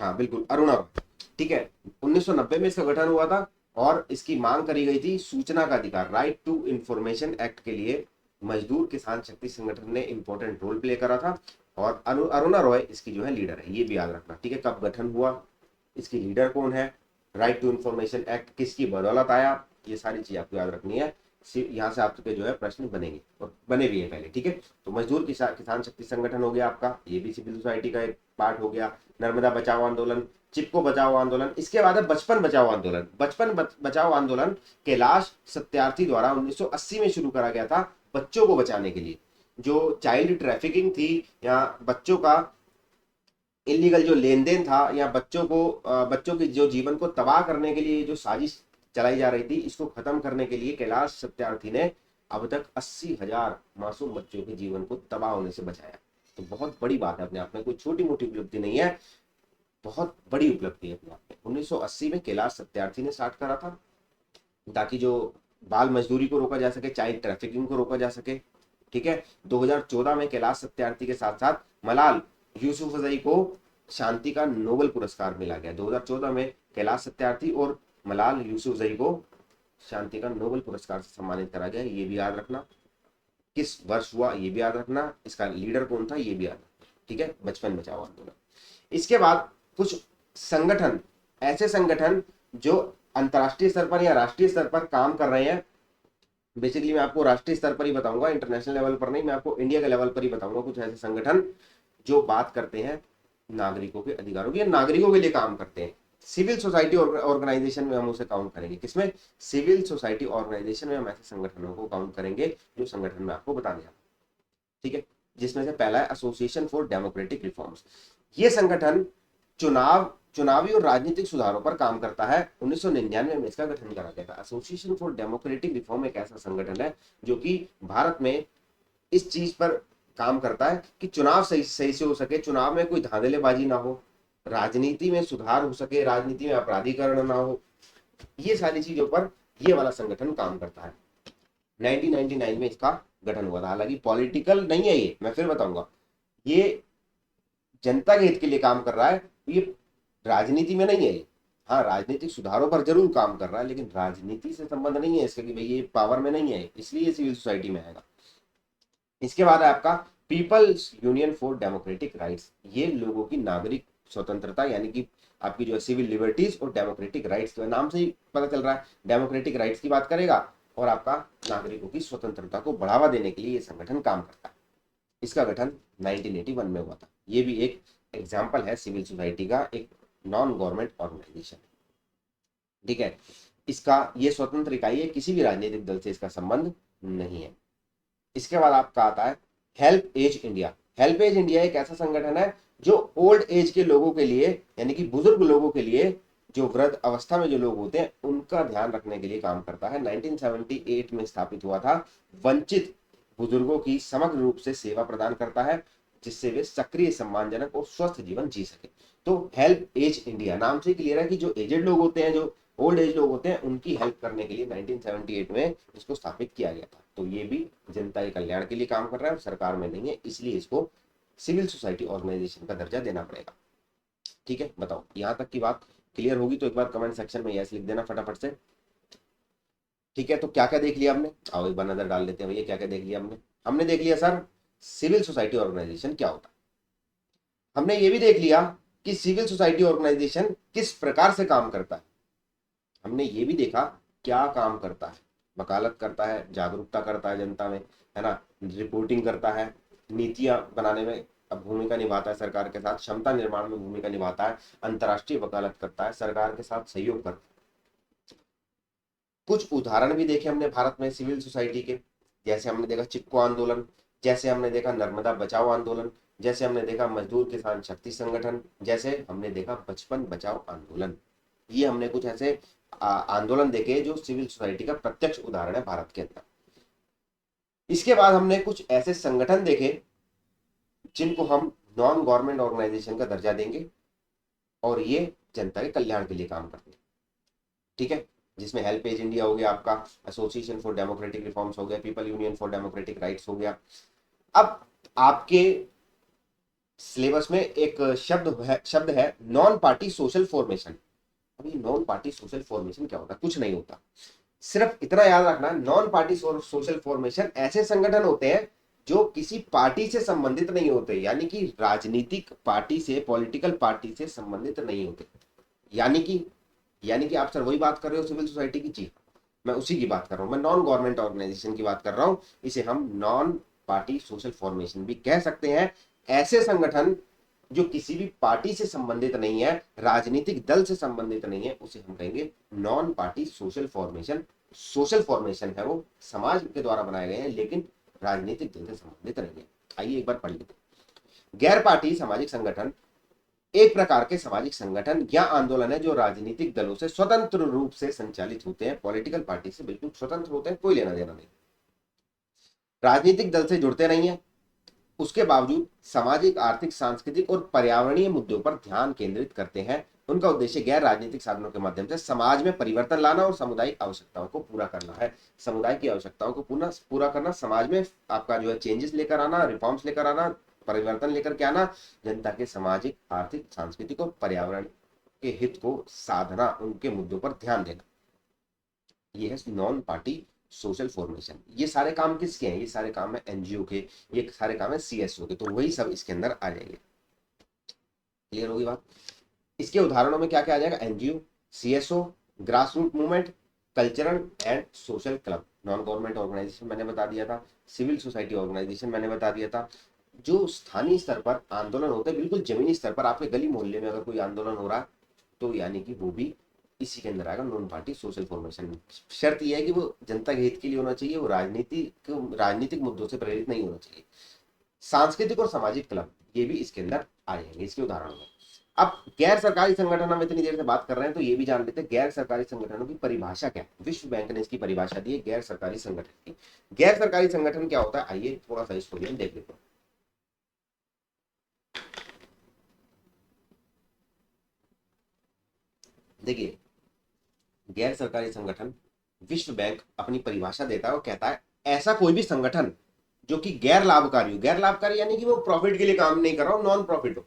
हाँ बिल्कुल, अरुणा रॉय। ठीक है, 1990 में इसका गठन हुआ था, और इसकी मांग करी गई थी सूचना का अधिकार, राइट टू इंफॉर्मेशन एक्ट के लिए मजदूर किसान शक्ति संगठन ने इंपॉर्टेंट रोल प्ले करा था। और अरुणा रॉय इसकी जो है लीडर है, ये भी याद रखना। ठीक है, कब गठन हुआ, इसकी लीडर कौन है, राइट टू इंफॉर्मेशन एक्ट किसकी बदौलत आया, ये सारी चीज आपको याद रखनी है। यहाँ से आपके जो है प्रश्न बनेंगे, और बने भी है पहले। ठीक है, तो मजदूर किसान शक्ति संगठन हो गया आपका, ये भी सिविल सोसाइटी का एक पार्ट हो गया। नर्मदा बचाओ आंदोलन, चिपको बचाओ आंदोलन। इसके बाद है बचपन बचाओ आंदोलन। बचाओ आंदोलन कैलाश सत्यार्थी द्वारा 1980 में शुरू करा गया था, बच्चों को बचाने के लिए। जो चाइल्ड ट्रैफिकिंग थी या बच्चों का इलीगल जो लेन देन था या बच्चों के जो जीवन को तबाह करने के लिए जो साजिश चलाई जा रही थी, इसको खत्म करने के लिए कैलाश सत्यार्थी ने अब तक 80,000 मासूम बच्चों के जीवन को तबाह होने से बचाया। तो बहुत बड़ी बात है अपने आप में, कोई छोटी मोटी उपलब्धि नहीं है, बहुत बड़ी उपलब्धि है अपने आप में। 1980 में कैलाश सत्यार्थी ने स्टार्ट करा था ताकि जो बाल मजदूरी को रोका जा सके, चाइल्ड ट्रैफिकिंग को रोका जा सके। ठीक है, 2014 में कैलाश सत्यार्थी के साथ साथ मलाल यूसुफजई को शांति का नोबेल पुरस्कार मिला गया। 2014 में कैलाश सत्यार्थी और मलाल यूसुफजई को शांति का नोबेल पुरस्कार से सम्मानित करा गया। ये भी याद रखना, किस वर्ष हुआ ये भी याद रखना, इसका लीडर कौन था ये भी याद रखना। ठीक है, बचपन बचाओ आंदोलन। इसके बाद कुछ संगठन, ऐसे संगठन जो अंतर्राष्ट्रीय स्तर पर या राष्ट्रीय स्तर पर काम कर रहे हैं। बेसिकली मैं आपको राष्ट्रीय स्तर पर ही बताऊंगा, इंटरनेशनल लेवल पर नहीं, मैं आपको इंडिया के लेवल पर ही बताऊंगा। कुछ ऐसे संगठन जो बात करते हैं नागरिकों के अधिकारों की, नागरिकों के लिए काम करते हैं। सिविल सोसाइटी ऑर्गेनाइजेशन में हम उसे काउंट करेंगे, किसमें? सिविल सोसाइटी ऑर्गेनाइजेशन में हम ऐसे संगठनों को काउंट करेंगे जो संगठन में आपको बताने हैं। ठीक है, जिसमें से पहला है एसोसिएशन फॉर डेमोक्रेटिक रिफॉर्म्स। ये संगठन चुनावी और राजनीतिक सुधारों पर काम करता है। 1999 में इसका गठन करा गया था। एसोसिएशन फॉर डेमोक्रेटिक रिफॉर्म एक ऐसा संगठन है जो कि भारत में इस चीज पर काम करता है कि चुनाव सही से हो सके, चुनाव में कोई धांधलेबाजी ना हो, राजनीति में सुधार हो सके, राजनीति में अपराधीकरण ना हो, ये सारी चीजों पर ये वाला संगठन काम करता है। 1999 में इसका गठन हुआ था। हालांकि पॉलिटिकल नहीं है ये, मैं फिर बताऊंगा, ये जनता के हित के लिए काम कर रहा है, ये राजनीति में नहीं है ये। हाँ, राजनीतिक सुधारों पर जरूर काम कर रहा है, लेकिन राजनीति से संबंध नहीं है इसका कि भाई ये पावर में नहीं है, इसलिए ये सिविल सोसाइटी में आएगा। इसके बाद है आपका peoples union for democratic rights. ये लोगों की नागरिक स्वतंत्रता, यानी कि आपकी जो है सिविल लिबर्टीज और डेमोक्रेटिक राइट्स, तो नाम से ही पता चल रहा है डेमोक्रेटिक राइट्स की बात करेगा और आपका नागरिकों की स्वतंत्रता को बढ़ावा देने के लिए ये संगठन काम करता है। इसका गठन 1981 में हुआ था। ये भी एक एग्जाम्पल है सिविल सोसाइटी का, एक नॉन गवर्नमेंट ऑर्गेनाइजेशन। ठीक है, इसका ये स्वतंत्र इकाई है, किसी भी राजनीतिक दल से इसका संबंध नहीं है। इसके बाद आपका आता है help age India. Help age India एक ऐसा संगठन है जो ओल्ड एज के लोगों के लिए, यानी कि बुजुर्ग लोगों के लिए, जो वृद्ध अवस्था में जो लोग होते हैं उनका ध्यान रखने के लिए काम करता है। 1978 में स्थापित हुआ था। वंचित बुजुर्गों की समग्र रूप से सेवा प्रदान करता है, जिससे वे सक्रिय, सम्मानजनक और स्वस्थ जीवन जी सके। तो हेल्प एज इंडिया नाम से क्लियर है कि जो एजेड लोग होते हैं, जो ओल्ड एज लोग होते हैं, उनकी हेल्प करने के लिए 1978 में इसको स्थापित किया गया था। तो ये भी जनता के कल्याण के लिए काम कर रहा है और सरकार में नहीं है, इसलिए इसको सिविल सोसाइटी ऑर्गेनाइजेशन का दर्जा देना पड़ेगा। ठीक है, बताओ यहां तक की बात क्लियर होगी तो एक बार कमेंट सेक्शन में यस लिख देना फटाफट से। ठीक है, तो क्या क्या देख लिया हमने, आओ एक बार नजर डाल लेते हैं भैया क्या क्या देख लिया हमने। हमने देख लिया सर सिविल सोसाइटी ऑर्गेनाइजेशन क्या होता है, हमने ये भी देख लिया कि सिविल सोसाइटी ऑर्गेनाइजेशन किस प्रकार से काम करता है, हमने ये भी देखा क्या काम करता है, वकालत करता है, जागरूकता करता है जनता में, है ना, रिपोर्टिंग करता है, नीतियां बनाने में अब भूमिका निभाता है सरकार के साथ, क्षमता निर्माण में भूमिका निभाता है, अंतर्राष्ट्रीय वकालत करता है, सरकार के साथ सहयोग करता है। कुछ उदाहरण भी देखे हमने भारत में सिविल सोसाइटी के, जैसे हमने देखा चिपको आंदोलन, जैसे हमने देखा नर्मदा बचाओ आंदोलन, जैसे हमने देखा मजदूर किसान शक्ति संगठन, जैसे हमने देखा बचपन बचाओ आंदोलन। ये हमने कुछ ऐसे आंदोलन देखे जो सिविल सोसाइटी का प्रत्यक्ष उदाहरण है भारत के अंदर। इसके बाद हमने कुछ ऐसे संगठन देखे जिनको हम नॉन गवर्नमेंट ऑर्गेनाइजेशन का दर्जा देंगे और ये जनता के कल्याण के लिए काम करते हैं। ठीक है, जिसमें हेल्प एज इंडिया हो गया, आपका एसोसिएशन फॉर डेमोक्रेटिक रिफॉर्म्स हो गया, people union for democratic rights हो गया। अब आपके सिलेबस में एक शब्द है नॉन पार्टी सोशल फॉर्मेशन। अभी नॉन पार्टी सोशल फॉर्मेशन क्या होता है? कुछ नहीं होता, सिर्फ इतना याद रखना, नॉन पार्टी सोशल फॉर्मेशन ऐसे संगठन होते हैं जो किसी पार्टी से संबंधित नहीं होते, यानी कि राजनीतिक पार्टी से, पॉलिटिकल पार्टी से संबंधित नहीं होते। यानी कि आप सर वही बात कर रहे हो सिविल सोसाइटी की? जी, मैं उसी की बात कर रहा हूं, मैं नॉन गवर्नमेंट ऑर्गेनाइजेशन की बात कर रहा हूं। इसे हम नॉन पार्टी सोशल फॉर्मेशन भी कह सकते हैं। ऐसे संगठन जो किसी भी पार्टी से संबंधित नहीं है, राजनीतिक दल से संबंधित नहीं है, उसे हम कहेंगे non party social formation. Social formation है वो, समाज के द्वारा बनाए गए हैं, लेकिन राजनीतिक दल से संबंधित नहीं है। आइए एक बार पढ़ लेते हैं। गैर पार्टी सामाजिक संगठन एक प्रकार के सामाजिक संगठन या आंदोलन है जो राजनीतिक दलों से स्वतंत्र रूप से संचालित होते हैं, पॉलिटिकल पार्टी से बिल्कुल स्वतंत्र होते हैं, कोई लेना देना नहीं, राजनीतिक दल से जुड़ते नहीं है, उसके बावजूद सामाजिक, आर्थिक, सांस्कृतिक और पर्यावरणीय मुद्दों पर ध्यान केंद्रित करते हैं। उनका उद्देश्य गैर राजनीतिक साधनों के माध्यम से समाज में परिवर्तन लाना और सामुदायिक आवश्यकताओं को पूरा करना है। समुदाय की आवश्यकताओं को पूरा करना, समाज में आपका जो है चेंजेस लेकर आना, रिफॉर्म्स लेकर आना, परिवर्तन लेकर के आना, जनता के सामाजिक, आर्थिक, सांस्कृतिक और पर्यावरण के हित को साधना, उनके मुद्दों पर ध्यान देना, ये है नॉन पार्टी सोशल फॉर्मेशन। ये सारे काम किसके हैं? ये सारे काम है एनजीओ के, ये सारे काम है सीएसओ के, तो वही सब इसके अंदर आ जाएंगे। क्लियर होगी बात? इसके उदाहरणों में क्या क्या आ जाएगा? NGO, CSO, grass root movement, cultural and social club, non government organisation मैंने बता दिया था, सिविल सोसाइटी ऑर्गेनाइजेशन मैंने बता दिया था। जो स्थानीय स्तर पर आंदोलन होते हैं, बिल्कुल जमीनी स्तर पर आपके गली मोहल्ले में अगर कोई आंदोलन हो रहा है तो यानी कि वो भी इसी के अंदर आएगा, नॉन पार्टी सोशल फॉर्मेशन। शर्त यह है कि वो जनता के हित के लिए होना चाहिए, वो राजनीतिक मुद्दों से प्रेरित नहीं होना चाहिए। सांस्कृतिक और सामाजिक क्लब, ये भी इसके अंदर आ जाएंगे इसके उदाहरण में। अब गैर सरकारी संगठन, हम इतनी देर से बात कर रहे हैं तो ये भी जान लेते हैं गैर सरकारी संगठनों की परिभाषा क्या है। विश्व बैंक ने इसकी परिभाषा दी है गैर सरकारी संगठन की। गैर सरकारी संगठन क्या होता है, आइए थोड़ा सा इसको भी देख लेते हैं। देखिए, गैर सरकारी संगठन, विश्व बैंक अपनी परिभाषा देता है, वो कहता है ऐसा कोई भी संगठन जो कि गैर लाभकारी हो। गैर लाभकारी यानी कि वो प्रॉफिट के लिए काम नहीं कर रहा हो, नॉन प्रॉफिट हो।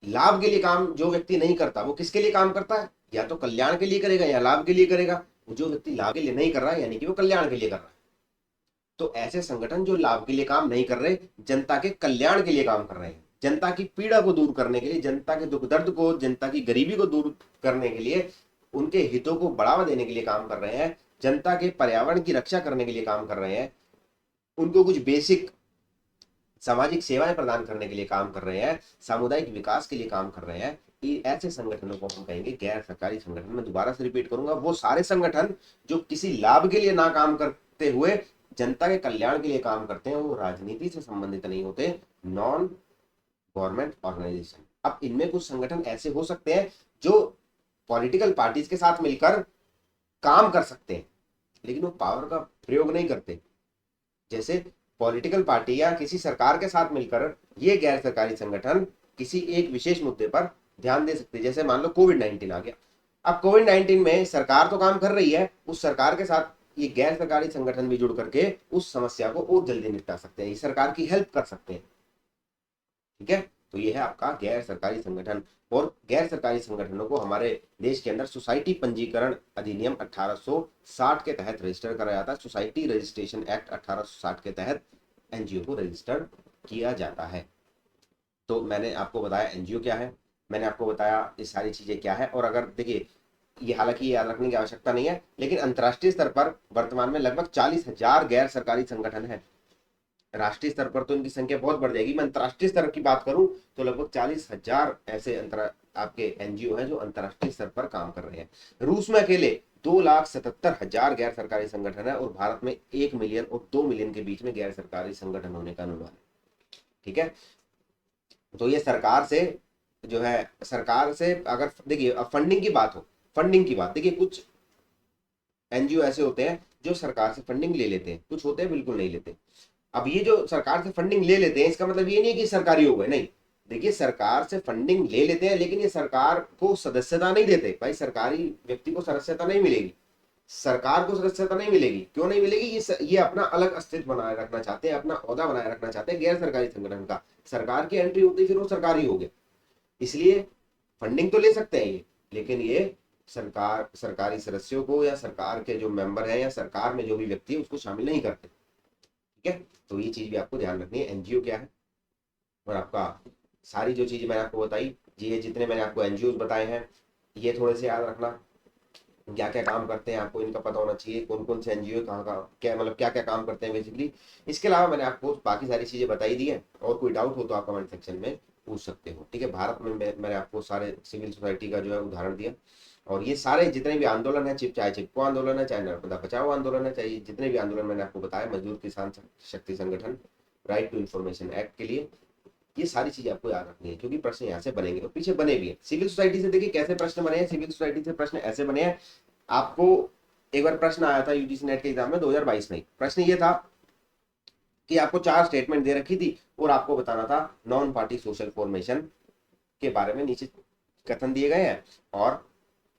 लाभ के लिए काम जो व्यक्ति नहीं करता वो किसके लिए काम करता है? या तो कल्याण के लिए करेगा या लाभ के लिए करेगा। जो व्यक्ति लाभ के लिए नहीं कर रहा है यानी कि वो कल्याण के लिए कर रहा है। तो ऐसे संगठन जो लाभ के लिए काम नहीं कर रहे, जनता के कल्याण के लिए काम कर रहे हैं, जनता की पीड़ा को दूर करने के लिए, जनता के दुख दर्द को, जनता की गरीबी को दूर करने के लिए, उनके हितों को बढ़ावा देने के लिए काम कर रहे हैं, जनता के पर्यावरण की रक्षा करने के लिए काम कर रहे हैं, उनको कुछ बेसिक सामाजिक सेवाएं प्रदान करने के लिए काम कर रहे हैं, सामुदायिक विकास के लिए काम कर रहे हैं, ऐसे संगठनों को हम कहेंगे गैर सरकारी संगठन। मैं दोबारा से रिपीट करूंगा, वो सारे संगठन जो किसी लाभ के लिए ना काम करते हुए जनता के कल्याण के लिए काम करते हैं, वो राजनीति से संबंधित नहीं होते, नॉन गवर्नमेंट ऑर्गेनाइजेशन। अब इनमें कुछ संगठन ऐसे हो सकते हैं जो पॉलिटिकल पार्टीज के साथ मिलकर काम कर सकते हैं लेकिन वो पावर का प्रयोग नहीं करते। जैसे पॉलिटिकल पार्टी या किसी सरकार के साथ मिलकर ये गैर सरकारी संगठन किसी एक विशेष मुद्दे पर ध्यान दे सकते हैं। जैसे मान लो कोविड-19 आ गया, अब कोविड-19 में सरकार तो काम कर रही है, उस सरकार के साथ ये गैर सरकारी संगठन भी जुड़ करके उस समस्या को और जल्दी निपटा सकते हैं, ये सरकार की हेल्प कर सकते हैं। ठीक है, तो ये है आपका गैर सरकारी संगठन। और गैर सरकारी संगठनों को हमारे देश के अंदर सोसाइटी पंजीकरण अधिनियम 1860 के तहत रजिस्टर करा जाता है। सोसाइटी रजिस्ट्रेशन एक्ट 1860 के तहत एनजीओ को रजिस्टर किया जाता है। तो मैंने आपको बताया एनजीओ क्या है, मैंने आपको बताया ये सारी चीजें क्या है। और अगर देखिए, ये हालांकि याद रखने की आवश्यकता नहीं है, लेकिन अंतर्राष्ट्रीय स्तर पर वर्तमान में लगभग 40,000 गैर सरकारी संगठन है। राष्ट्रीय स्तर पर तो इनकी संख्या बहुत बढ़ जाएगी, मैं अंतर्राष्ट्रीय स्तर की बात करूं तो लगभग 40,000 ऐसे आपके एनजीओ हैं जो अंतर्राष्ट्रीय स्तर पर काम कर रहे हैं। रूस में अकेले 2,77,000 गैर सरकारी संगठन है और भारत में 1 मिलियन और 2 मिलियन के बीच में गैर सरकारी संगठन होने का अनुमान है। ठीक है, तो ये सरकार से जो है, सरकार से अगर देखिए अब फंडिंग की बात हो, फंडिंग की बात देखिए, कुछ एनजीओ ऐसे होते हैं जो सरकार से फंडिंग ले लेते हैं, कुछ होते हैं बिल्कुल नहीं लेते। अब ये जो सरकार से फंडिंग ले लेते हैं इसका मतलब ये नहीं है कि सरकारी हो गए, नहीं। देखिए, सरकार से फंडिंग ले लेते हैं लेकिन ये सरकार को सदस्यता नहीं देते। भाई, सरकारी व्यक्ति को सदस्यता नहीं मिलेगी, सरकार को सदस्यता नहीं मिलेगी। क्यों नहीं मिलेगी? ये अपना अलग अस्तित्व बनाए रखना चाहते हैं, अपना ओहदा बनाए रखना चाहते हैं गैर सरकारी संगठन का। सरकार की एंट्री होती फिर वो सरकारी हो गया, इसलिए फंडिंग तो ले सकते हैं ये, लेकिन ये सरकारी सदस्यों को या सरकार के जो मेंबर हैं या सरकार में जो भी व्यक्ति है उसको शामिल नहीं करते। ठीक है, तो ये चीज भी आपको ध्यान रखनी है, एनजीओ क्या है। और आपका सारी जो चीजें मैंने आपको बताई, ये जितने मैंने आपको एनजीओ बताए हैं ये थोड़े से याद रखना, क्या क्या काम करते हैं आपको इनका पता होना चाहिए, कौन कौन से एनजीओ कहाँ कहाँ क्या मतलब क्या क्या काम करते हैं बेसिकली। इसके अलावा मैंने आपको बाकी सारी चीजें बताई दी है, और कोई डाउट हो तो आप कमेंट सेक्शन में पूछ सकते हो। ठीक है, भारत में मैंने आपको सारे सिविल सोसाइटी का जो है उदाहरण दिया, और ये सारे जितने भी आंदोलन है, चाहे चिपको आंदोलन है, चाहे नर्मदा बचाओ आंदोलन है, चाहे जितने भी आंदोलन मैंने आपको बताया, मजदूर किसान शक्ति संगठन, राइट टू इन्फॉर्मेशन एक्ट के लिए, ये सारी चीजें आपको याद रखनी है, क्योंकि प्रश्न यहाँ से बनेंगे और पीछे बने भी हैं। सिविल सोसाइटी से देखिए कैसे प्रश्न बने हैं, सिविल सोसाइटी से प्रश्न ऐसे बने हैं। आपको एक बार प्रश्न आया था यूजीसी नेट के एग्जाम में 2022 में, प्रश्न ये था कि आपको 4 स्टेटमेंट दे रखी थी और आपको बताना था नॉन पार्टी सोशल फॉर्मेशन के बारे में, नीचे कथन दिए गए हैं और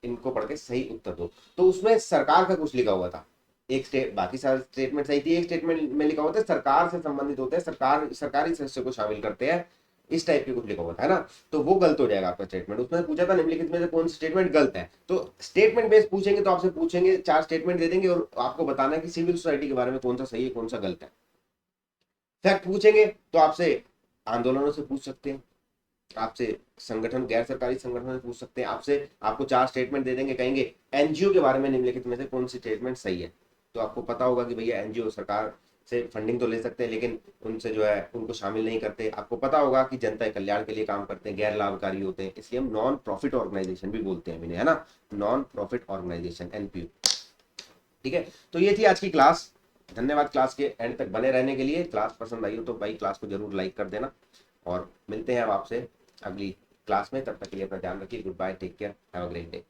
इनको पढ़ के सही उत्तर दो। तो उसमें सरकार का कुछ लिखा हुआ था, एक स्टेट, बाकी सारे स्टेटमेंट सही थी, एक स्टेटमेंट में लिखा हुआ था सरकार से संबंधित होते हैं, सरकार सरकारी सदस्य को शामिल करते हैं, इस टाइप के कुछ लिखा हुआ था, है ना। तो वो गलत हो जाएगा आपका स्टेटमेंट। उसमें पूछा था निम्नलिखित में से कौन सा स्टेटमेंट गलत है, तो स्टेटमेंट बेस्ड पूछेंगे तो आपसे पूछेंगे 4 स्टेटमेंट दे देंगे और आपको बताना है कि सिविल सोसाइटी के बारे में कौन सा सही है कौन सा गलत है। फैक्ट पूछेंगे तो आपसे आंदोलनों से पूछ सकते हैं, आपसे संगठन, गैर सरकारी संगठनों से पूछ सकते हैं, आपसे आपको 4 स्टेटमेंट दे देंगे, कहेंगे एनजीओ के बारे में निम्नलिखित में से कौन सी स्टेटमेंट सही है। तो आपको पता होगा कि भैया एनजीओ सरकार से फंडिंग तो ले सकते हैं लेकिन उनसे जो है उनको शामिल नहीं करते। आपको पता होगा कि जनता के कल्याण के लिए काम करते हैं, गैर लाभकारी होते हैं, इसलिए हम नॉन प्रॉफिट ऑर्गेनाइजेशन भी बोलते हैं इन्हें, है ना, नॉन प्रॉफिट ऑर्गेनाइजेशन, एनपीओ। ठीक है, तो ये थी आज की क्लास। धन्यवाद क्लास के एंड तक बने रहने के लिए। क्लास पसंद आई हो तो भाई क्लास को जरूर लाइक कर देना और मिलते हैं अब आपसे अगली क्लास में। तब तक के लिए अपना ध्यान रखिए। Good bye, take care, have a great day.